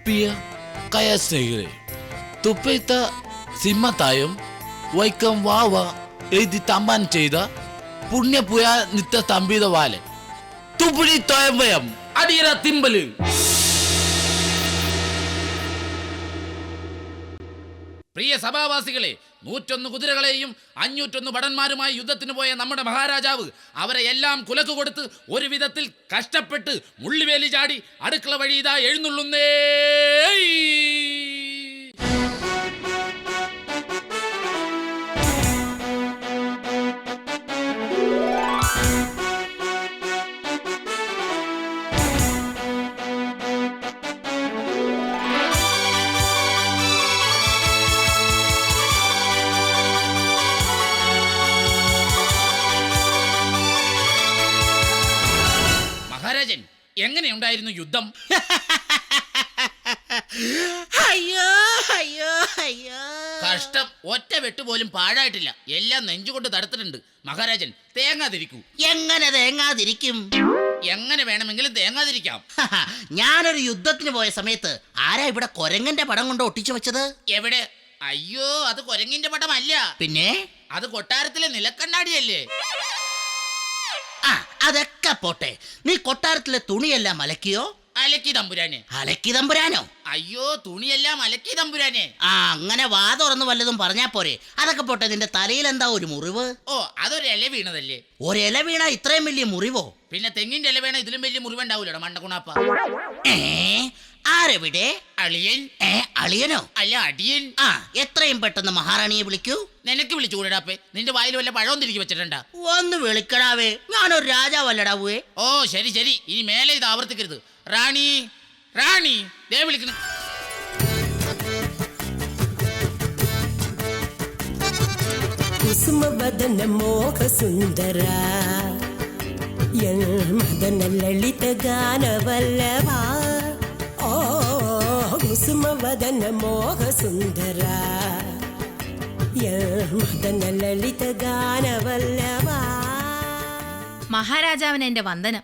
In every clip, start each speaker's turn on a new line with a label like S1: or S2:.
S1: Pia kaya snegre. Tupeta simatayom waikam wawa eidi taman ചെയ്ത പുണ്യപുയ നിത്യ തമ്പിത വാലെ തുപ്പുടി തോയമ്പയം അടിയറ തിമ്പല്. പ്രിയ സഭാവാസികളെ, 101 കുതിരകളെയും 501 ഭടന്മാരുമായി യുദ്ധത്തിന് പോയ നമ്മുടെ മഹാരാജാവ് അവരെ എല്ലാം കുലക്ക് കൊടുത്ത് ഒരു വിധത്തിൽ കഷ്ടപ്പെട്ട് മുള്ളിവേലി ചാടി അടുക്കള വഴി ഇതാ എഴുന്നള്ളുന്നേ. മഹാരാജൻ, എങ്ങനെയുണ്ടായിരുന്നു യുദ്ധം?
S2: അയ്യോ അയ്യോ അയ്യോ,
S1: കഷ്ടം. ഒറ്റ വെട്ടുപോലും പാഴായിട്ടില്ല. എല്ലാം നെഞ്ചുകൊണ്ട് തടുത്തിട്ടുണ്ട്. മഹാരാജൻ, തേങ്ങാതിരിക്കൂ.
S2: എങ്ങനെ തേങ്ങാതിരിക്കും?
S1: എങ്ങനെ വേണമെങ്കിലും തേങ്ങാതിരിക്കാം.
S2: ഞാനൊരു യുദ്ധത്തിന് പോയ സമയത്ത് ആരാ ഇവിടെ കൊരങ്ങന്റെ പടം കൊണ്ട് ഒട്ടിച്ചു വെച്ചത്?
S1: എവിടെ? അയ്യോ, അത് കൊരങ്ങിന്റെ പടമല്ല.
S2: പിന്നെ
S1: അത് കൊട്ടാരത്തിലെ നിലക്കണ്ണാടിയല്ലേ?
S2: ആ, അതൊക്കെ പോട്ടെ. നീ കൊട്ടാരത്തിലെ തുണിയെല്ലാം അലക്കിയോ?
S1: അലക്കി തമ്പുരാനെ.
S2: അലക്കി തമ്പുരാനോ?
S1: അയ്യോ, തുണിയെല്ലാം അലക്കി തമ്പുരാനെ.
S2: ആ, അങ്ങനെ വാ തുറന്ന് വല്ലതും പറഞ്ഞാ പോരെ. അതൊക്കെ പോട്ടെ, നിന്റെ തലയിൽ എന്താ ഒരു മുറിവ്?
S1: ഓ, അതൊരു ഇല വീണതല്ലേ.
S2: ഒരില വീണ ഇത്രയും വലിയ മുറിവോ?
S1: പിന്നെ തെങ്ങിന്റെ ഇല വീണ ഇതിലും വലിയ മുറിവുണ്ടാവൂലോ മണ്ടകുണാപ്പ.
S2: ആരെവിടെ?
S1: അളിയൻ.
S2: അളിയനോ?
S1: അല്ല, അടിയൻ.
S2: ആ, എത്രയും പെട്ടെന്ന് മഹാറാണിയെ വിളിക്കൂ.
S1: നിനക്ക് വിളിച്ചുകൂടാപ്പേ? നിന്റെ വായിൽ വല്ല പഴവും തിരികെ വെച്ചിട്ടുണ്ടാ?
S2: ഒന്ന് വിളിക്കടാവേ, ഞാനൊരു രാജാവല്ലടാവേ.
S1: ഓ, ശരി ശരി, ഇനി മേലെ ഇത് ആവർത്തിക്കരുത്. റാണി, റാണി, ദേ വിളിക്കുന്നു.
S3: ಕುಸುಮವದನ ಮೋಹ ಸುಂದರ ಮದನ ಲಲಿತ ಗಾನವಲ್ಲವ. ಓ ಕುಸುಮವದನ ಮೋಹ ಸುಂದರ മദന ലളിത ഗാനവല്ലവ.
S4: മഹാരാജാവിന് എന്റെ വന്ദനം.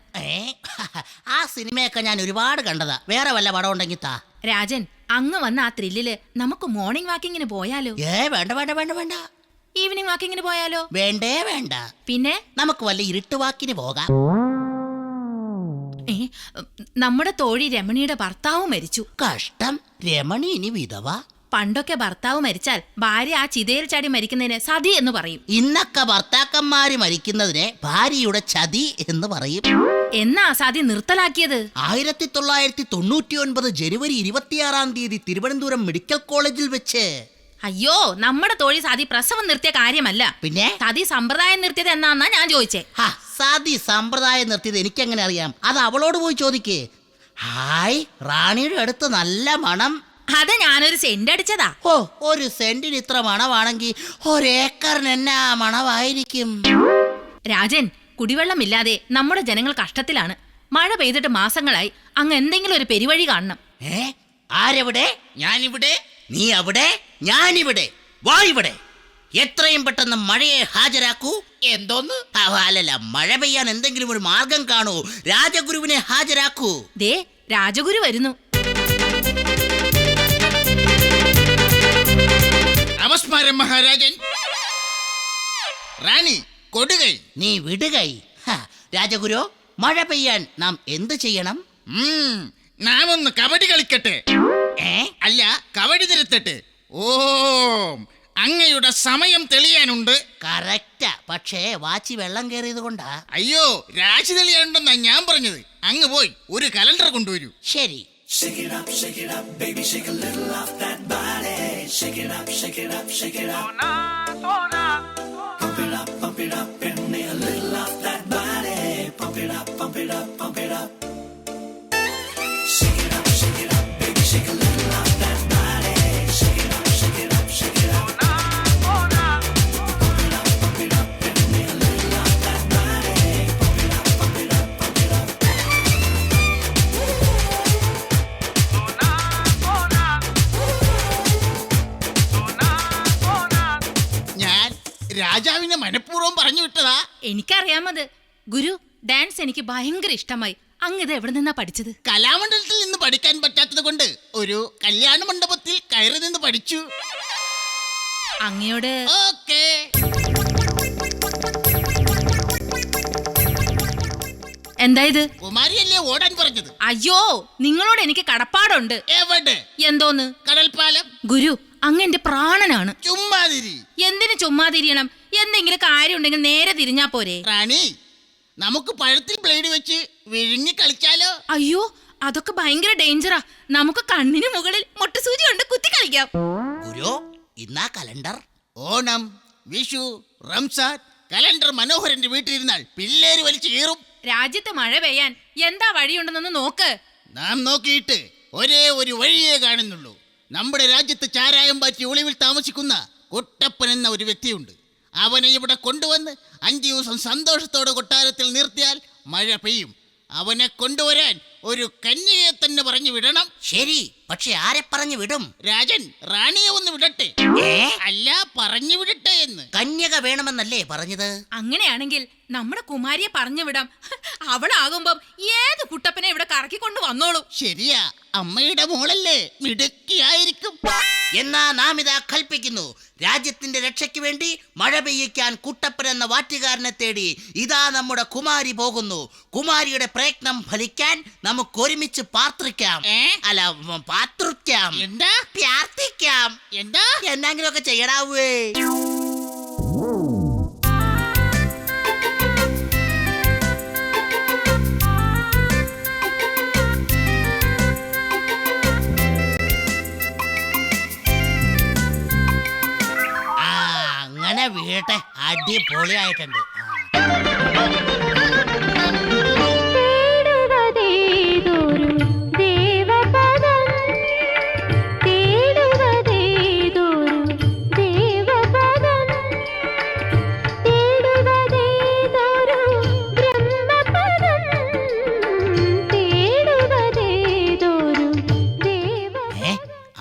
S2: ആ സിനിമയൊക്കെ ഞാൻ ഒരുപാട് കണ്ടതാ. വേറെ വല്ല പടം ഉണ്ടെങ്കിൽ താ.
S4: രാജൻ, അങ്ങ് വന്ന ആ ത്രില്ലില് നമുക്ക് മോർണിംഗ് വാക്കിങ്ങിന് പോയാലോ?
S2: വേണ്ട വേണ്ട വേണ്ട വേണ്ട.
S4: ഈവനിങ് വാക്കിങ്ങിന് പോയാലോ?
S2: വേണ്ടേ വേണ്ട.
S4: പിന്നെ
S2: നമുക്ക് വല്ല ഇരുട്ടുവാക്കിന് പോകാം.
S4: നമ്മുടെ തോഴി രമണിയുടെ ഭർത്താവ് മരിച്ചു.
S2: കഷ്ടം. രമണി ഇനി വിധവ?
S4: പണ്ടൊക്കെ ഭർത്താവ് മരിച്ചാൽ ഭാര്യ ആ ചിതയിൽ ചാടി മരിക്കുന്നതിന് സതി എന്ന് പറയും.
S2: ഇന്നൊക്കെ ഭർത്താക്കന്മാര് മരിക്കുന്നതിനെ ഭാര്യയുടെ ചതി എന്ന് പറയും.
S4: എന്നാ സതി നിർത്തലാക്കിയത്?
S2: 1999 ജനുവരി 26 തിരുവനന്തപുരം മെഡിക്കൽ കോളേജിൽ വെച്ച്.
S4: അയ്യോ, നമ്മുടെ തോഴി സതി പ്രസവം നിർത്തിയ കാര്യമല്ല.
S2: പിന്നെ
S4: സതി സമ്പ്രദായം നിർത്തിയത് എന്നാന്നാ ഞാൻ ചോദിച്ചേ.
S2: സതി സമ്പ്രദായം നിർത്തിയത് എനിക്കെങ്ങനെ അറിയാം? അത് അവളോട് പോയി ചോദിക്കേ. ഹായ്, റാണിയുടെ അടുത്ത് നല്ല മണം.
S4: അത് ഞാനൊരു സെന്റ് അടിച്ചതാ.
S2: ഓ, ഒരു സെന്റിന് ഇത്ര മണമാണെങ്കിൽ ഒരേക്കറിന് എന്നാ മണമായിരിക്കും?
S4: രാജൻ, കുടിവെള്ളമില്ലാതെ നമ്മുടെ ജനങ്ങൾ കഷ്ടത്തിലാണ്. മഴ പെയ്തിട്ട് മാസങ്ങളായി. അങ്ങ് എന്തെങ്കിലും ഒരു പെരുവഴി കാണണം.
S2: ആരെവിടെ?
S1: ഞാനിവിടെ.
S2: നീ അവിടെ, ഞാനിവിടെ. വാ ഇവിടെ. എത്രയും പെട്ടെന്ന് മഴയെ ഹാജരാക്കൂ.
S1: എന്തോന്ന്?
S2: അല്ലല്ല, മഴ പെയ്യാൻ എന്തെങ്കിലും ഒരു മാർഗം കാണൂ. രാജഗുരുവിനെ ഹാജരാക്കൂ.
S4: ദേ, രാജഗുരു വരുന്നു.
S1: നമസ്കാരം മഹാരാജൻ. റാണി കൊടുകൈ.
S2: നീ വിടുകൈ. രാജഗുരു, മഴ പെയ്യാൻ നാം എന്ത് ചെയ്യണം?
S1: നാം ഒന്ന് കബഡി കളിക്കട്ടെ. അല്ല, കബഡി തിരുത്തട്ടെ. ഓം, അങ്ങയുടെ സമയം തെളിയാനുണ്ട്.
S2: കറക്റ്റാ, പക്ഷേ വാച്ചി വെള്ളം കയറിയത് കൊണ്ടാ.
S1: അയ്യോ, രാശി തെളിയാനുണ്ടെന്നാ ഞാൻ പറഞ്ഞത്. അങ്ങ് പോയി ഒരു കലണ്ടർ കൊണ്ടുവരൂ.
S2: ശരി.
S5: Shake it up, baby, shake a little off that body. Shake it up, shake it up, shake it up. Pump it up, and a little off that body. Pump it up, pump it up, pump it up. Shake it up, baby, shake a little off that body. Shake it up, shake it up, shake it up. Pump it up, and a little off that body. Pump it up, pump it up, pump it up.
S1: രാജാവിനെ മനഃപൂർവ്വം പറഞ്ഞു വിട്ടതാ.
S4: എനിക്കറിയാമത്. ഗുരു, dance എനിക്ക് ഭയങ്കര ഇഷ്ടമായി. അങ്ങ് ഇത് എവിടെ നിന്നാ പഠിച്ചത്?
S2: കലാമണ്ഡലത്തിൽ നിന്ന് പഠിക്കാൻ പറ്റാത്തത് കൊണ്ട് ഒരു കല്യാണ മണ്ഡപത്തിൽ കയറി നിന്ന് പഠിച്ചു.
S4: അങ്ങയോട്
S2: ഓക്കേ.
S4: എന്താ ഇത്?
S2: കുമാരിയല്ലേ ഓടാൻ പറഞ്ഞത്?
S4: അയ്യോ, നിങ്ങളോട് എനിക്ക് കടപ്പാടുണ്ട്.
S2: എവിടെ?
S4: എന്തോന്ന്?
S2: കടൽപ്പാലം.
S4: ഗുരു, അങ്ങ് എന്റെ പ്രാണനാണ്.
S2: ചുമ്മാതിരി.
S4: എന്തിനു ചുമ്മാ തിരിയണം? എന്തെങ്കിലും കാര്യം ഉണ്ടെങ്കിൽ നേരെ തിരിഞ്ഞാ പോരെ?
S2: റാണി, നമുക്ക് പഴത്തിൽ ബ്ലേഡ് വെച്ച് വിഴുങ്ങി കളിച്ചാലോ?
S4: അയ്യോ, അതൊക്കെ ഭയങ്കര ഡേഞ്ചറാ. നമുക്ക് കണ്ണിന് മുകളിൽ മുട്ടുസൂചി കൊണ്ട് കുത്തി കളിക്കാം.
S2: ഗുരു, ഇന്നാ കലണ്ടർ. ഓണം, വിഷു, റംസാൻ കലണ്ടർ മനോഹരന്റെ വീട്ടിലിരുന്നാൽ പിള്ളേര് വലിച്ചു കീറും.
S4: രാജ്യത്ത് മഴ പെയ്യാൻ എന്താ വഴിയുണ്ടെന്നൊന്ന് നോക്ക്.
S2: നാം നോക്കിയിട്ട് ഒരേ ഒരു വഴിയേ കാണുന്നുള്ളൂ. നമ്മുടെ രാജ്യത്ത് ചാരായം പാറ്റി ഒളിവിൽ താമസിക്കുന്ന കുട്ടപ്പൻ എന്ന ഒരു വ്യക്തിയുണ്ട്. അവനെ ഇവിടെ കൊണ്ടുവന്ന് 5 ദിവസം സന്തോഷത്തോടെ കൊട്ടാരത്തിൽ നിർത്തിയാൽ മഴ പെയ്യും. അവനെ കൊണ്ടുവരാൻ ഒരു കന്യകയെ തന്നെ പറഞ്ഞു വിടണം. ശരി, പക്ഷെ ആരെ പറഞ്ഞു വിടും? രാജൻ റാണിയെ ഒന്ന് വിടട്ടെ. അല്ല, പറഞ്ഞു വിടട്ടെ എന്ന്. കന്യക വേണമെന്നല്ലേ പറഞ്ഞത്?
S4: അങ്ങനെയാണെങ്കിൽ നമ്മുടെ കുമാരിയെ പറഞ്ഞു വിടാം. അവളാകുമ്പം ഏത് കുട്ടപ്പനെ ഇവിടെ കറക്കിക്കൊണ്ട് വന്നോളൂ.
S2: ശരിയാ, അമ്മയുടെ മോളല്ലേ, മിടുക്കിയായിരിക്കും. എന്നാ നാം ഇതാ കൽപ്പിക്കുന്നു, രാജ്യത്തിന്റെ രക്ഷയ്ക്ക് വേണ്ടി മഴ പെയ്യിക്കാൻ കുട്ടപ്പൻ എന്ന വാറ്റുകാരനെ തേടി ഇതാ നമ്മുടെ കുമാരി പോകുന്നു. കുമാരിയുടെ പ്രയത്നം ഫലിക്കാൻ നമുക്ക് ഒരുമിച്ച് പാർത്തിക്കാം. അല്ല, പാത്രിക്കാം. എന്താ? പ്രാർത്ഥിക്കാം. എന്താ? എന്നെങ്കിലുമൊക്കെ ചെയ്യടാവേ. അങ്ങനെ വീട്ടെ, അടിപൊളിയായിട്ടുണ്ട്.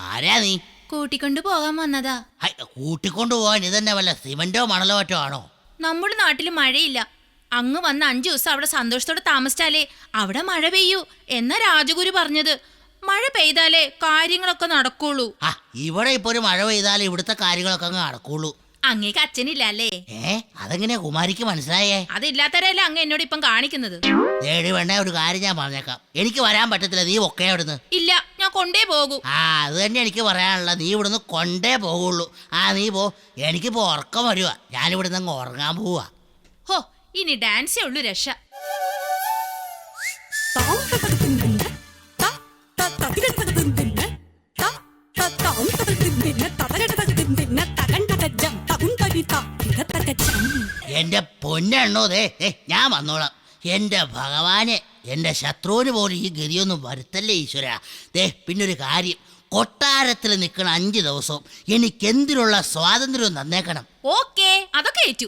S2: ആരാ നീ?
S4: കൂട്ടിക്കൊണ്ടു പോകാൻ വന്നതാ.
S2: കൂട്ടിക്കൊണ്ടു പോകാൻ ഇതന്നെ വല്ല സിമന്റോ മണലോ മറ്റോ ആണോ?
S4: നമ്മുടെ നാട്ടിൽ മഴയില്ല. അങ്ങ് വന്ന് 5 ദിവസം അവിടെ സന്തോഷത്തോടെ താമസിച്ചാലേ അവിടെ മഴ പെയ്യൂ എന്നാ രാജഗുരു പറഞ്ഞത്. മഴ പെയ്താലേ കാര്യങ്ങളൊക്കെ നടക്കുള്ളൂ.
S2: ഇവിടെ ഇപ്പൊ ഒരു മഴ പെയ്താലേ ഇവിടുത്തെ കാര്യങ്ങളൊക്കെ അങ്ങ് നടക്കുള്ളൂ.
S4: അങ്ങേക്ക് അച്ഛനില്ല അല്ലേ?
S2: അതെങ്ങനെയാ കുമാരിക്ക് മനസ്സിലായേ?
S4: അതില്ലാത്തവരല്ലേ അങ്ങ് എന്നോട് ഇപ്പം കാണിക്കുന്നത്.
S2: വേണ്ട, ഒരു കാര്യം ഞാൻ പറഞ്ഞേക്കാം, എനിക്ക് വരാൻ പറ്റത്തില്ല. നീ ഒക്കെ അവിടുന്ന്.
S4: ഇല്ല, ഞാൻ കൊണ്ടേ പോകൂ.
S2: അത് തന്നെ എനിക്ക് പറയാനുള്ള. നീ ഇവിടുന്ന് കൊണ്ടേ പോകുള്ളൂ. നീ പോ, എനിക്കിപ്പോ ഉറക്കം വരുക. ഞാനിവിടുന്ന് അങ്ങ് ഉറങ്ങാൻ പോവാ.
S4: ഹോ, ഇനി ഡാൻസേ ഉള്ളൂ രക്ഷ. എന്റെ പൊന്നെണ്ണോ, ഞാൻ വന്നോളാം. എന്റെ ഭഗവാനെ, എന്റെ ശത്രുവിന് പോലും ഈ ഗതിയൊന്നും വരുത്തല്ലേ ഈശ്വര. പിന്നൊരു കാര്യം, കൊട്ടാരത്തിൽ നിൽക്കണ 5 ദിവസവും എനിക്ക് എന്തിനുള്ള സ്വാതന്ത്ര്യവും തന്നേക്കണം. ഓക്കേ, അതൊക്കെ ഏറ്റു.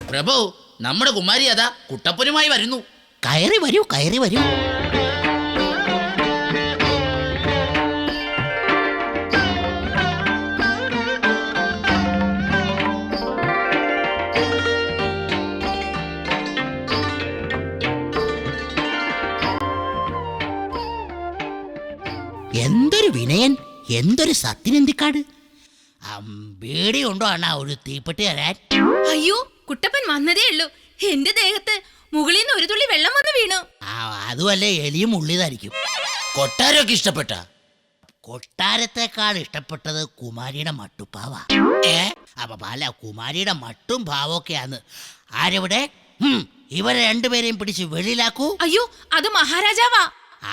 S1: പ്രഭു, നമ്മുടെ കുമാരി അതാ കുട്ടപ്പനുമായി വരുന്നു.
S2: കയറി വരൂ, കയറി വരൂ. എന്തൊരു വിനയൻ, എന്തൊരു സത്യനന്ദിക്കാട്. ബീഡിയുണ്ടോ അണ്ണാ ഒരു തീപ്പെട്ടി തരാൻ?
S4: അയ്യോ, കുട്ടപ്പൻ വന്നതേ ഉള്ളൂ. എന്റെ ദേഹത്ത് മുകളിൽ നിന്ന് ഒരു തുള്ളി വെള്ളം വന്ന് വീണു.
S2: അതുമല്ലേ, എലിയും ഉള്ളിതായിരിക്കും.
S1: കൊട്ടാരമൊക്കെ ഇഷ്ടപ്പെട്ട?
S2: കൊട്ടാരത്തെക്കാൾ ഇഷ്ടപ്പെട്ടത് കുമാരിയുടെ മട്ടുപ്പാവാ. അല്ല, കുമാരിയുടെ മട്ടും ഭാവമൊക്കെയാന്ന്. ആരെവിടെ? ഇവരെ 2 പേരെയും പിടിച്ച് വെളിയിലാക്കൂ.
S4: അയ്യോ, അത് മഹാരാജാവാ.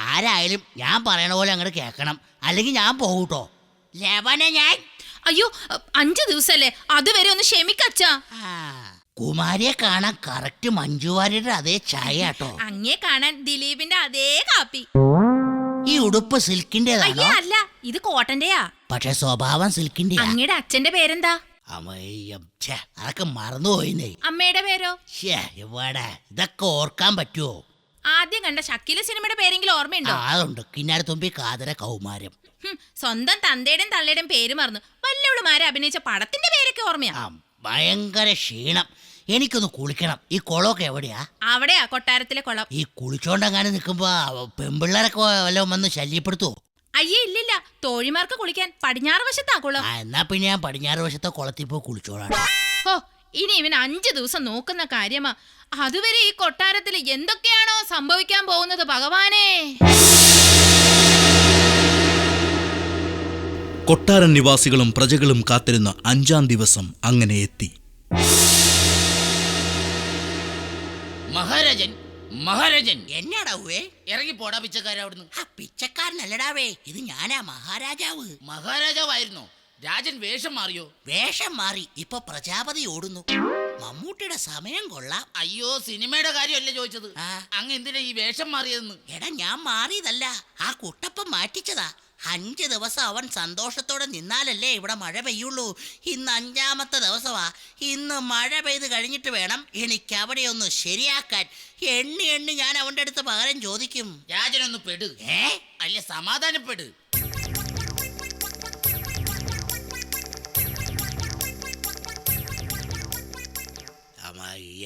S2: ആരായാലും ഞാൻ പറയണ പോലെ അങ്ങോട്ട് കേൾക്കണം, അല്ലെങ്കിൽ ഞാൻ പോകൂട്ടോ. ഞാൻ
S4: അയ്യോ, 5 ദിവസല്ലേ, അതുവരെ ഒന്ന് ക്ഷമിക്കച്ചാ.
S2: കുമാരിയെ കാണാൻ കറക്റ്റ് മഞ്ജുവാരിയുടെ അതേ ചായ കേട്ടോ.
S4: അങ്ങേ കാണാൻ ദിലീപിന്റെ അതേ കാപ്പി.
S2: ഈ ഉടുപ്പ് സിൽക്കിന്റേതാണോ?
S4: അല്ല, ഇത് കോട്ടന്റെയാ.
S2: പക്ഷെ സ്വഭാവം സിൽക്കിന്റെ.
S4: അങ്ങയുടെ അച്ഛന്റെ പേരെന്താ?
S2: അതൊക്കെ മറന്നുപോയിന്നേ.
S4: അമ്മയുടെ പേരോ?
S2: ഇവിടെ ഇതൊക്കെ ഓർക്കാൻ പറ്റുമോ?
S4: ആദ്യം കണ്ട ഷക്കീല സിനിമയുടെ പേരെങ്കിലും ഓർമ്മയുണ്ടോ?
S2: അതുണ്ട്, കിന്നാരത്തുമ്പി കാതര കൗമാരം.
S4: സ്വന്തം തന്തയുടെയും തള്ളയുടെയും പേര് മറന്നു. വല്ലവളുമാരെ അഭിനയിച്ച പടത്തിന്റെ പേരൊക്കെ ഓർമ്മയാ. ഭയങ്കര ക്ഷീണം. എനിക്കൊന്ന് കുളിക്കണം. ഈ കുളമൊക്കെ എവിടെയാ?
S6: അവിടെയാ കൊട്ടാരത്തിലെ കുളം.
S4: ഈ കുളിച്ചോണ്ടങ്ങനെ നിൽക്കുമ്പോ പെമ്പിള്ളേരൊക്കെ വല്ലതും വന്ന് ശല്യപ്പെടുത്തുവോ?
S6: അയ്യേ ഇല്ലില്ല, തോഴിമാർക്ക് കുളിക്കാൻ പടിഞ്ഞാറ് വശത്താ കുളം.
S4: എന്നാ പിന്നെ ഞാൻ പടിഞ്ഞാറ് വശത്തെ കുളത്തിൽ പോയി കുളിച്ചോളാം.
S6: ഹോ, ഇനി ഇവൻ 5 ദിവസം നോക്കുന്ന കാര്യമാ. അതുവരെ ഈ കൊട്ടാരത്തിൽ എന്തൊക്കെയാണോ സംഭവിക്കാൻ പോകുന്നത് ഭഗവാനേ.
S7: കൊട്ടാരൻ നിവാസികളും പ്രജകളും കാത്തിരുന്ന 5-ാം ദിവസം അങ്ങനെ എത്തി.
S1: മഹാരാജൻ, മഹാരാജൻ,
S4: എന്നാടാവേ?
S1: ഇറങ്ങി പോടാ പിച്ചക്കാര അവിടുന്ന്.
S4: പിച്ചക്കാരനല്ലടാവേ, ഇത് ഞാനാ മഹാരാജാവ്.
S1: മഹാരാജാവായിരുന്നോ? രാജൻ വേഷം മാറിയോ?
S4: വേഷം മാറി, ഇപ്പൊ പ്രജാപതി ഓടുന്നു. മമ്മൂട്ടിയുടെ സമയം കൊള്ളാം.
S1: അയ്യോ, സിനിമയുടെ കാര്യമല്ലേ ചോദിച്ചത്.
S4: ആ.
S1: അങ്ങ് എന്തിനാ ഈ വേഷം മാറിയതെന്ന്?
S4: എടാ, ഞാൻ മാറിയതല്ല, ആ കുട്ടപ്പൻ മാറ്റിച്ചതാ. 5 ദിവസം അവൻ സന്തോഷത്തോടെ നിന്നാലല്ലേ ഇവിടെ മഴ പെയ്യുള്ളൂ. ഇന്ന് 5-ാമത്തെ ദിവസമാ. ഇന്ന് മഴ പെയ്ത് കഴിഞ്ഞിട്ട് വേണം എനിക്ക് അവിടെ ഒന്ന് ശരിയാക്കാൻ. എണ്ണി ഞാൻ അവന്റെ അടുത്ത് പകരം ചോദിക്കും.
S1: രാജനൊന്ന് പെട്. അല്ല, സമാധാനപ്പെട്.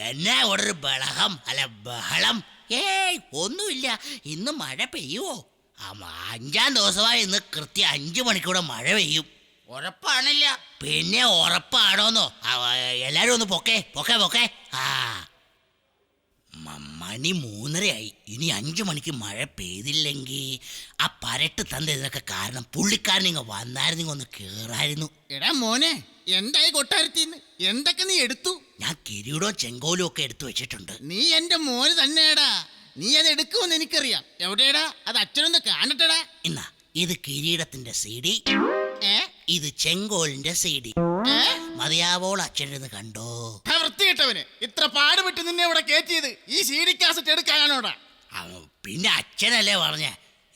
S4: എന്നാ ഇവിടെ ഒരു ബഹളം, അല്ല ബഹളം? ഏയ്, ഒന്നുമില്ല. ഇന്ന് മഴ പെയ്യുവോ? 5-ാം ദിവസമായി. ഇന്ന് കൃത്യം 5 മണിക്കൂടെ മഴ പെയ്യും.
S1: ഉറപ്പാണില്ല.
S4: പിന്നെ ഉറപ്പാണോന്നോ? എല്ലാരും ഒന്ന് പൊക്കെ പൊക്കെ പൊക്കെ. മണി 3:30 ഇനി 5 മണിക്ക് മഴ പെയ്തില്ലെങ്കിൽ ആ പരട്ട് തந்த ഇതിനൊക്കെ കാരണം പുള്ളിക്കാരൻ ഇങ്ങ് വന്നായിരുന്നു, ഒന്ന് കേറായിരുന്നു.
S2: എടാ മോനെ, എന്തായി കൊട്ടാരത്തിന്ന്? എന്തൊക്കെ നീ എടുത്തു?
S4: ഞാൻ കിരീടവും ചെങ്കോലും ഒക്കെ എടുത്തു വെച്ചിട്ടുണ്ട്.
S2: നീ എന്റെ മോന് തന്നെയാടാ. നീ അത് എടുക്കുമെന്ന് എനിക്കറിയാം. എവിടെയാടാ അത്? അച്ഛനൊന്ന് കാണട്ടെടാ.
S4: എന്നാ, ഇത് കിരീടത്തിന്റെ CD,
S2: ഏ
S4: ഇത് ചെങ്കോലിന്റെ CD.
S2: ഏ?
S4: മതിയാവോൾ അച്ഛനെന്ന് കണ്ടോ?
S2: വൃത്തികെട്ടവന്, ഇത്ര പാടുപെട്ട് നിന്നെ ഇവിടെ കയറ്റിയത് ഈ CD കാസറ്റ് എടുക്കാനാണോടാ?
S4: പിന്നെ അച്ഛനല്ലേ പറഞ്ഞ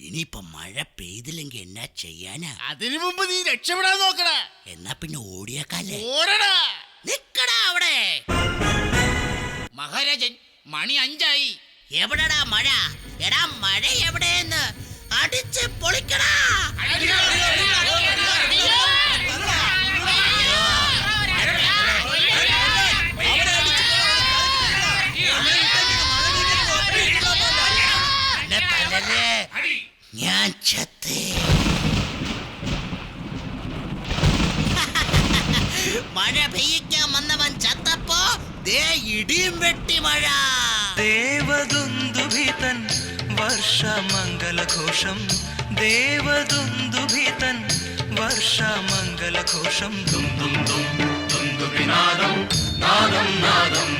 S4: ഇനിയിപ്പൊ മഴ പെയ്തില്ലെങ്കിൽ എന്നാ ചെയ്യാനാ?
S2: അതിനു മുമ്പ് നീ രക്ഷപ്പെടാൻ നോക്കടാ.
S4: എന്നാ പിന്നെ ഓടിയേക്കാല്ലേ?
S2: ഓടടാ.
S4: നിക്കടാ അവിടെ.
S1: മഹാരാജൻ, മണി 5
S4: എവിടെടാ മഴ? എടാ, മഴ എവിടെയെന്ന് അടിച്ച് പൊളിക്കടാ. ഞാൻ ചത്തേ. മഴ പെയ്യിക്കാൻ വന്നവൻ ചത്തപ്പോ ദേ ഇടിയും വെട്ടി മഴ.
S8: ദേവദുന്ദുഭിതൻ വർഷമംഗലഘോഷം, ദേവദുന്ദുഭിതൻ വർഷമംഗലഘോഷം. ദും ദും ദും ദുന്ദുഭിനാദം നാദം നാദം.